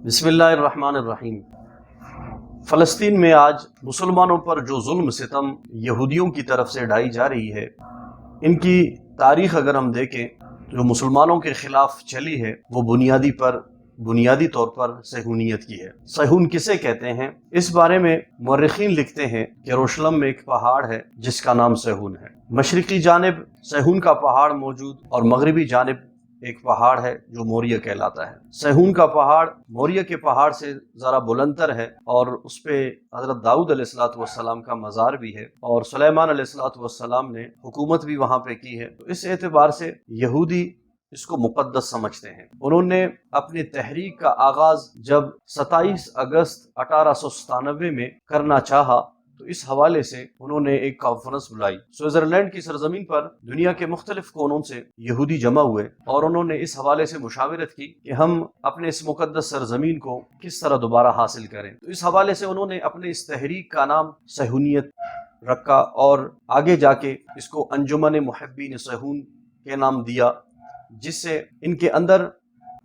بسم اللہ الرحمن الرحیم۔ فلسطین میں آج مسلمانوں پر جو ظلم ستم یہودیوں کی طرف سے ڈھائی جا رہی ہے، ان کی تاریخ اگر ہم دیکھیں جو مسلمانوں کے خلاف چلی ہے وہ بنیادی طور پر صہیونیت کی ہے۔ صہیون کسے کہتے ہیں؟ اس بارے میں مورخین لکھتے ہیں کہ یروشلم میں ایک پہاڑ ہے جس کا نام صہیون ہے۔ مشرقی جانب صہیون کا پہاڑ موجود اور مغربی جانب ایک پہاڑ ہے جو موریہ کہلاتا ہے۔ صہیون کا پہاڑ موریہ کے پہاڑ سے ذرا بلندتر ہے اور اس پہ حضرت داؤد علیہ السلام کا مزار بھی ہے اور سلیمان علیہ السلام نے حکومت بھی وہاں پہ کی ہے۔ تو اس اعتبار سے یہودی اس کو مقدس سمجھتے ہیں۔ انہوں نے اپنی تحریک کا آغاز جب 27 اگست 1897 میں کرنا چاہا تو اس حوالے سے انہوں نے ایک کانفرنس بلائی۔ سوئٹزرلینڈ کی سرزمین پر دنیا کے مختلف کونوں سے یہودی جمع ہوئے اور انہوں نے اس حوالے سے مشاورت کی کہ ہم اپنے اس مقدس سرزمین کو کس طرح دوبارہ حاصل کریں۔ تو اس حوالے سے انہوں نے اپنے اس تحریک کا نام صہیونیت رکھا اور آگے جا کے اس کو انجمن محبین صہیون کے نام دیا، جس سے ان کے اندر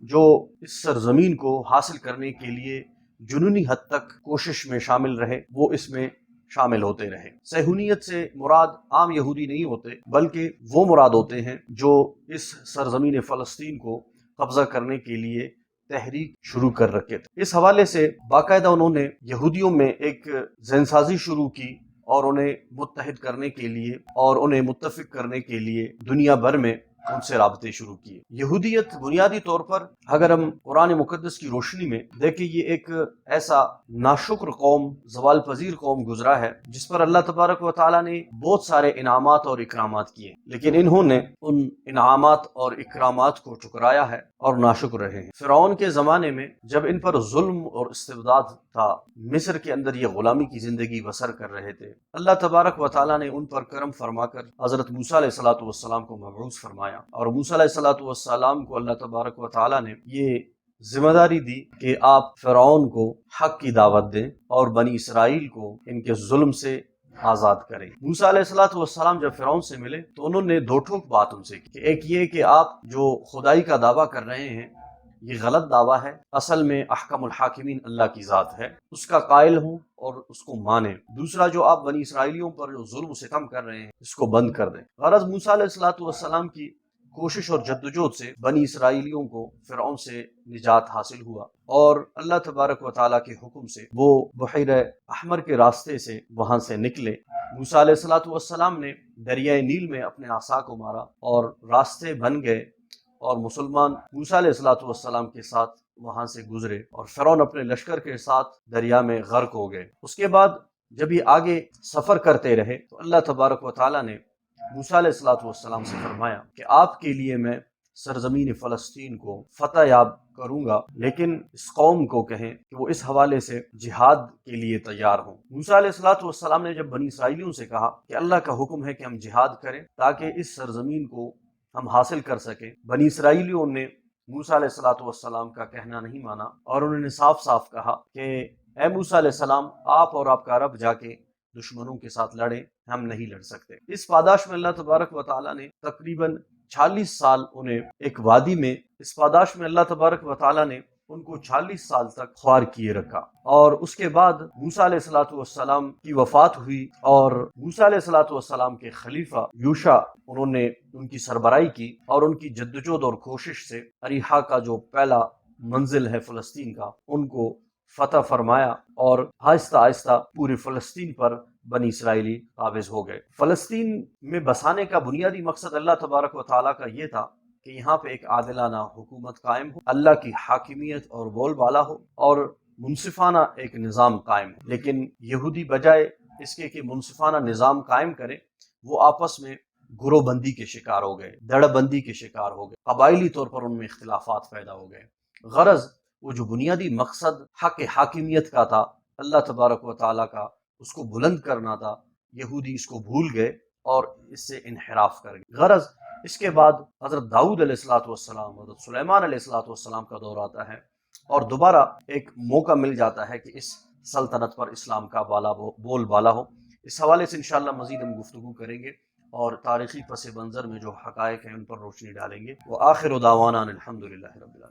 جو اس سرزمین کو حاصل کرنے کے لیے جنونی حد تک کوشش میں شامل رہے وہ اس میں شامل ہوتے رہے۔ صہیونیت سے مراد عام یہودی نہیں ہوتے بلکہ وہ مراد ہوتے ہیں جو اس سرزمین فلسطین کو قبضہ کرنے کے لیے تحریک شروع کر رکھے تھے۔ اس حوالے سے باقاعدہ انہوں نے یہودیوں میں ایک ذہن سازی شروع کی اور انہیں متحد کرنے کے لیے اور انہیں متفق کرنے کے لیے دنیا بھر میں ان سے رابطے شروع کیے۔ یہودیت بنیادی طور پر اگر ہم قرآن مقدس کی روشنی میں دیکھیں یہ ایک ایسا ناشکر قوم، زوال پذیر قوم گزرا ہے جس پر اللہ تبارک و تعالیٰ نے بہت سارے انعامات اور اکرامات کیے، لیکن انہوں نے ان انعامات اور اکرامات کو ٹھکرایا ہے اور ناشکر رہے ہیں۔ فرعون کے زمانے میں جب ان پر ظلم اور استبداد تھا، مصر کے اندر یہ غلامی کی زندگی بسر کر رہے تھے، اللہ تبارک و تعالیٰ نے ان پر کرم فرما کر حضرت موسیٰ علیہ السلام کو مبعوث فرمایا اور موسیٰ علیہ السلام کو اللہ تبارک و تعالیٰ نے یہ ذمہ داری دی کہ آپ فرعون کو حق کی دعوت دیں اور بنی اسرائیل کو ان کے ظلم سے آزاد کریں۔ موسیٰ علیہ السلام جب فرعون سے ملے تو انہوں نے دو ٹوک بات ان سے کی۔ ایک یہ کہ آپ جو خدائی کا دعویٰ کر رہے ہیں یہ غلط دعویٰ ہے، اصل میں احکم الحاکمین اللہ کی ذات ہے، اس کا قائل ہوں اور اس کو مانیں۔ دوسرا جو آپ بنی اسرائیلیوں پر جو ظلم و ستم کر رہے ہیں اس کو بند کر دیں۔ غرض موسیٰ علیہ السلام کی کوشش اور جدوجہد سے بنی اسرائیلیوں کو فرعون سے نجات حاصل ہوا اور اللہ تبارک و تعالیٰ کے حکم سے وہ بحیرہ احمر کے راستے سے وہاں سے نکلے۔ موسیٰ علیہ السلام نے دریائے نیل میں اپنے عصا کو مارا اور راستے بن گئے اور مسلمان موسیٰ علیہ السلام کے ساتھ وہاں سے گزرے اور فرعون اپنے لشکر کے ساتھ دریا میں غرق ہو گئے۔ اس کے بعد جب یہ آگے سفر کرتے رہے تو اللہ تبارک و تعالیٰ نے موسیٰ علیہ السلام سے فرمایا کہ آپ کے لیے میں سرزمین فلسطین کو فتح یاب کروں گا، لیکن اس قوم کو کہیں کہ وہ اس حوالے سے جہاد کے لیے تیار ہوں۔ موسیٰ علیہ السلام نے جب بنی اسرائیلیوں سے کہا کہ اللہ کا حکم ہے کہ ہم جہاد کریں تاکہ اس سرزمین کو ہم حاصل کر سکیں، بنی اسرائیلیوں نے موسیٰ علیہ السلام کا کہنا نہیں مانا اور انہوں نے صاف صاف کہا کہ اے موسیٰ علیہ السلام، آپ اور آپ کا رب جا کے دشمنوں کے ساتھ لڑیں، ہم نہیں لڑ سکتے۔ اس پاداش میں اللہ تبارک و تعالیٰ نے تقریباً 40 سال انہیں ایک وادی میں، اس پاداش میں اللہ تبارک و تعالیٰ نے ان کو 40 سال تک خوار کیے رکھا اور اس کے بعد موسیٰ علیہ السلام کی وفات ہوئی اور موسیٰ علیہ السلام کے خلیفہ یوشع انہوں نے ان کی سربراہی کی اور ان کی جدوجہد اور کوشش سے اریحا کا جو پہلا منزل ہے فلسطین کا ان کو فتح فرمایا اور آہستہ آہستہ پورے فلسطین پر بنی اسرائیلی قابض ہو گئے۔ فلسطین میں بسانے کا بنیادی مقصد اللہ تبارک و تعالیٰ کا یہ تھا کہ یہاں پہ ایک عادلانہ حکومت قائم ہو، اللہ کی حاکمیت اور بول بالا ہو اور منصفانہ ایک نظام قائم ہو۔ لیکن یہودی بجائے اس کے کہ منصفانہ نظام قائم کریں وہ آپس میں گروہ بندی کے شکار ہو گئے، دڑ بندی کے شکار ہو گئے، قبائلی طور پر ان میں اختلافات پیدا ہو گئے۔ غرض وہ جو بنیادی مقصد حق حاکمیت کا تھا، اللہ تبارک و تعالیٰ کا، اس کو بلند کرنا تھا، یہودی اس کو بھول گئے اور اس سے انحراف کر گئے۔ غرض اس کے بعد حضرت داؤد علیہ السلام، حضرت سلیمان علیہ السلام کا دور آتا ہے اور دوبارہ ایک موقع مل جاتا ہے کہ اس سلطنت پر اسلام کا بول بالا ہو۔ اس حوالے سے انشاءاللہ مزید ہم گفتگو کریں گے اور تاریخی پس منظر میں جو حقائق ہیں ان پر روشنی ڈالیں گے۔ وآخر دعوانا الحمدللہ رب العالمین۔